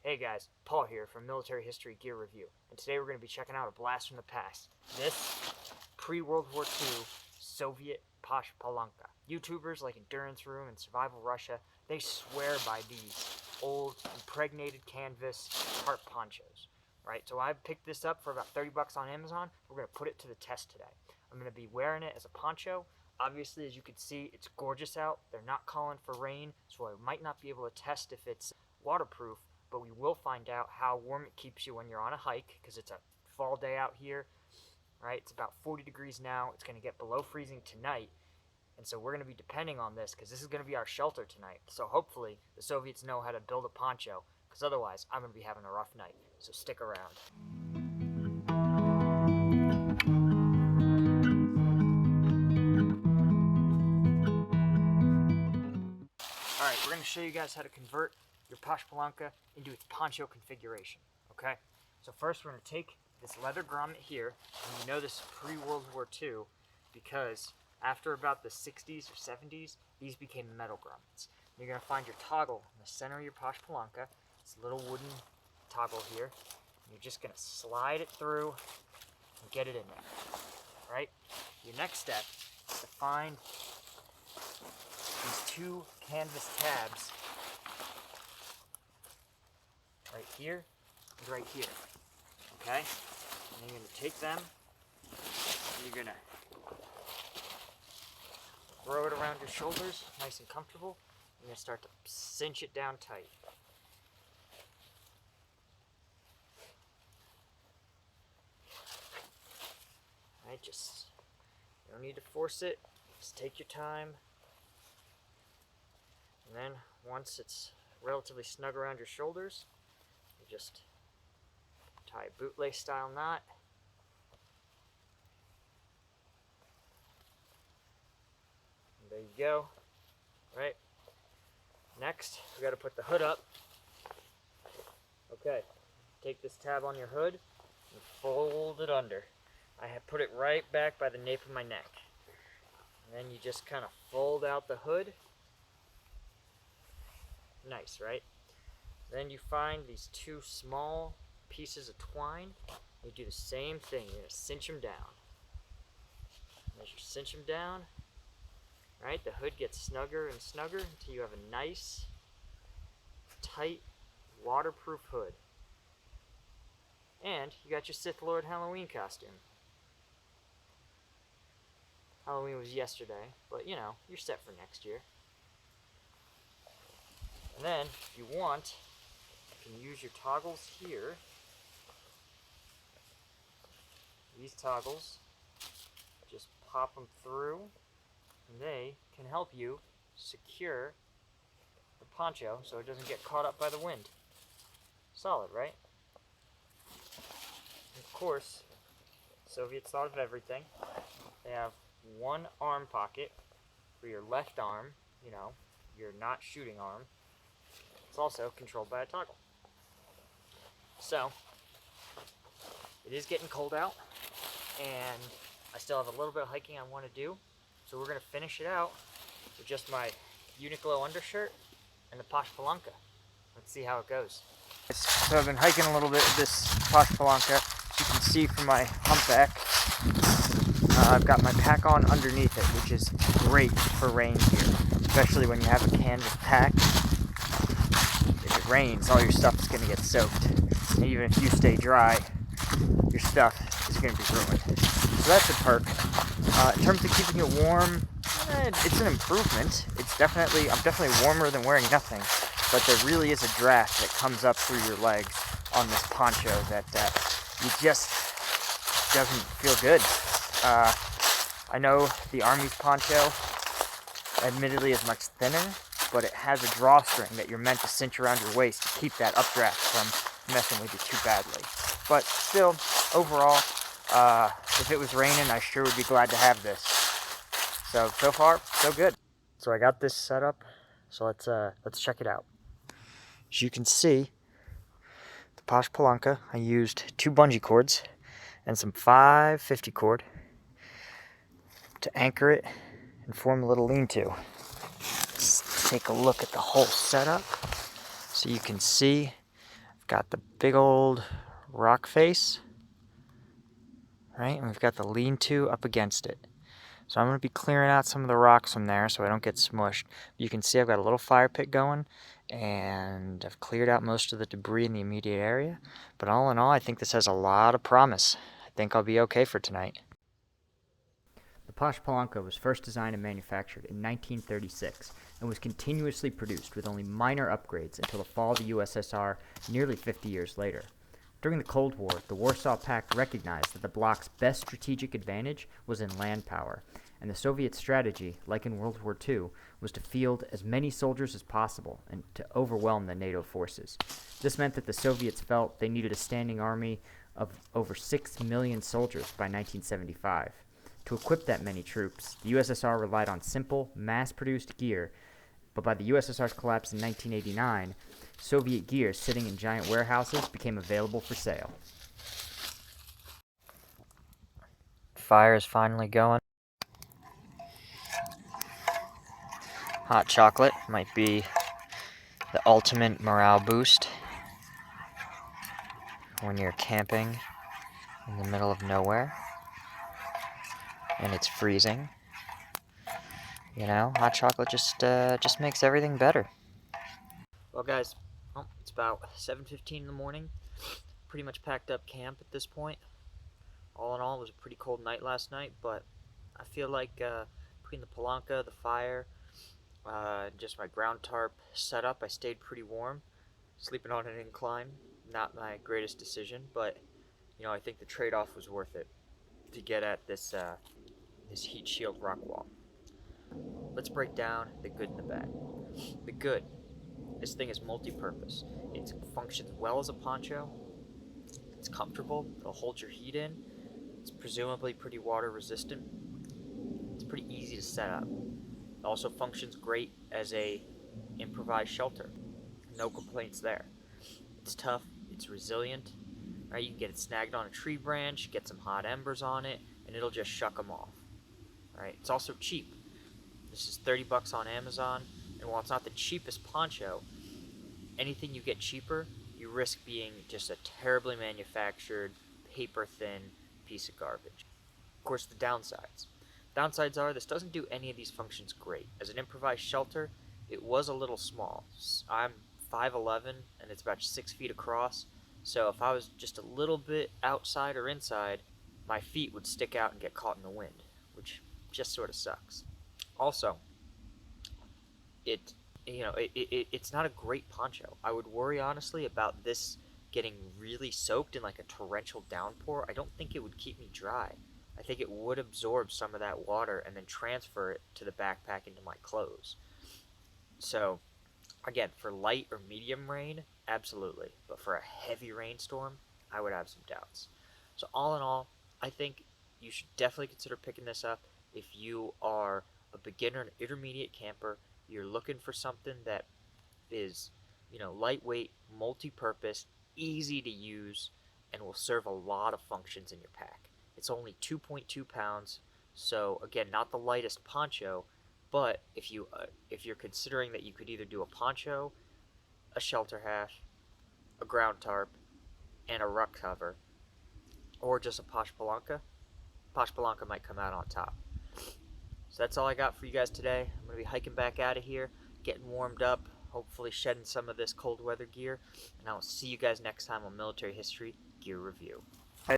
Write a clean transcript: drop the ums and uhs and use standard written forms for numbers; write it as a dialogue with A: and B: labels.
A: Hey guys, Paul here from Military History Gear Review, and today we're going to be checking out a blast from the past. This pre-World War II Soviet Plash Palatka. YouTubers like Endurance Room and Survival Russia, they swear by these old impregnated canvas tarp ponchos. Right, so I picked this up for about 30 bucks on Amazon. We're going to put it to the test today. I'm going to be wearing it as a poncho. Obviously, as you can see, it's gorgeous out. They're not calling for rain, so I might not be able to test if it's waterproof, but we will find out how warm it keeps you when you're on a hike, because it's a fall day out here, right? It's about 40 degrees now. It's going to get below freezing tonight, and so we're going to be depending on this, because this is going to be our shelter tonight. So hopefully the Soviets know how to build a poncho, because otherwise I'm going to be having a rough night. So stick around. Alright, we're going to show you guys how to convert your Plash Palatka into its poncho configuration, okay? So first we're going to take this leather grommet here, and you know this is pre-World War II because after about the 60s or 70s, these became metal grommets. You're going to find your toggle in the center of your Plash Palatka, this little wooden toggle here, and you're just going to slide it through and get it in there, right? Your next step is to find these two canvas tabs right here and right here, okay? And you're going to take them and you're going to throw it around your shoulders, nice and comfortable. You're going to start to cinch it down tight. Alright, just, you don't need to force it, just take your time. And then once it's relatively snug around your shoulders, you just tie a bootlace style knot. And there you go. Right. Next, we got to put the hood up. Okay. Take this tab on your hood and fold it under. I have put it right back by the nape of my neck. And then you just kind of fold out the hood. Nice, right? Then you find these two small pieces of twine. You do the same thing. You're going to cinch them down. And as you cinch them down, right, the hood gets snugger and snugger until you have a nice, tight, waterproof hood. And you got your Sith Lord Halloween costume. Halloween was yesterday, but you know, you're set for next year. And then, if you want, you can use your toggles here. These toggles, just pop them through, and they can help you secure the poncho so it doesn't get caught up by the wind. Solid, right? And of course, Soviets thought of everything. They have one arm pocket for your left arm, you know, your not shooting arm. It's also controlled by a toggle. So, it is getting cold out, and I still have a little bit of hiking I want to do. So we're going to finish it out with just my Uniqlo undershirt and the Plash Palatka. Let's see how it goes. So I've been hiking a little bit with this Plash Palatka. As you can see from my humpback, I've got my pack on underneath it, which is great for rain gear, especially when you have a canvas pack. If it rains, all your stuff is going to get soaked. And even if you stay dry, your stuff is going to be ruined. So that's a perk. In terms of keeping it warm, it's an improvement. I'm definitely warmer than wearing nothing. But there really is a draft that comes up through your legs on this poncho that you just doesn't feel good. I know the Army's poncho, admittedly, is much thinner, but it has a drawstring that you're meant to cinch around your waist to keep that updraft from messing with you too badly. But still, overall, if it was raining, I sure would be glad to have this. So far, so good. So I got this set up, so let's check it out. As you can see, the Plash Palatka, I used 2 bungee cords and some 550 cord to anchor it and form a little lean-to. Let's take a look at the whole setup so you can see. I've got the big old rock face, right? And we've got the lean-to up against it. So I'm going to be clearing out some of the rocks from there so I don't get smushed. You can see I've got a little fire pit going, and I've cleared out most of the debris in the immediate area. But all in all, I think this has a lot of promise. I think I'll be okay for tonight.
B: The Plash Palatka was first designed and manufactured in 1936 and was continuously produced with only minor upgrades until the fall of the USSR nearly 50 years later. During the Cold War, the Warsaw Pact recognized that the bloc's best strategic advantage was in land power, and the Soviet strategy, like in World War II, was to field as many soldiers as possible and to overwhelm the NATO forces. This meant that the Soviets felt they needed a standing army of over 6 million soldiers by 1975. To equip that many troops, the USSR relied on simple, mass-produced gear, but by the USSR's collapse in 1989, Soviet gear sitting in giant warehouses became available for sale.
A: Fire is finally going. Hot chocolate might be the ultimate morale boost when you're camping in the middle of nowhere and it's freezing. You know, hot chocolate just makes everything better. Well, guys, it's about 7:15 in the morning. Pretty much packed up camp at this point. All in all, it was a pretty cold night last night, but I feel like between the Palatka, the fire, just my ground tarp setup, I stayed pretty warm. Sleeping on an incline, not my greatest decision, but you know, I think the trade-off was worth it to get at this heat shield rock wall. Let's break down the good and the bad. The good: this thing is multi-purpose. It functions well as a poncho. It's comfortable. It'll hold your heat in. It's presumably pretty water resistant. It's pretty easy to set up. It also functions great as a improvised shelter. No complaints there. It's tough. It's resilient. Right, you can get it snagged on a tree branch, get some hot embers on it, and it'll just shuck them off. Right? It's also cheap. This is $30 on Amazon, and while it's not the cheapest poncho, anything you get cheaper, you risk being just a terribly manufactured, paper-thin piece of garbage. Of course, the downsides. Downsides are this doesn't do any of these functions great. As an improvised shelter, it was a little small. I'm 5'11", and it's about 6 feet across, so if I was just a little bit outside or inside, my feet would stick out and get caught in the wind, which just sort of sucks. Also, it's not a great poncho. I would worry honestly about this getting really soaked in like a torrential downpour. I don't think it would keep me dry. I think it would absorb some of that water and then transfer it to the backpack into my clothes. So, again, for light or medium rain, absolutely. But for a heavy rainstorm, I would have some doubts. So all in all, I think you should definitely consider picking this up if you are a beginner and intermediate camper. You're looking for something that is, lightweight, multi-purpose, easy to use, and will serve a lot of functions in your pack. It's only 2.2 pounds, so again, not the lightest poncho, but if you're considering that you could either do a poncho, a shelter half, a ground tarp, and a ruck cover, or just a Plash Palatka might come out on top. So that's all I got for you guys today. I'm going to be hiking back out of here, getting warmed up, hopefully shedding some of this cold weather gear, and I will see you guys next time on Military History Gear Review.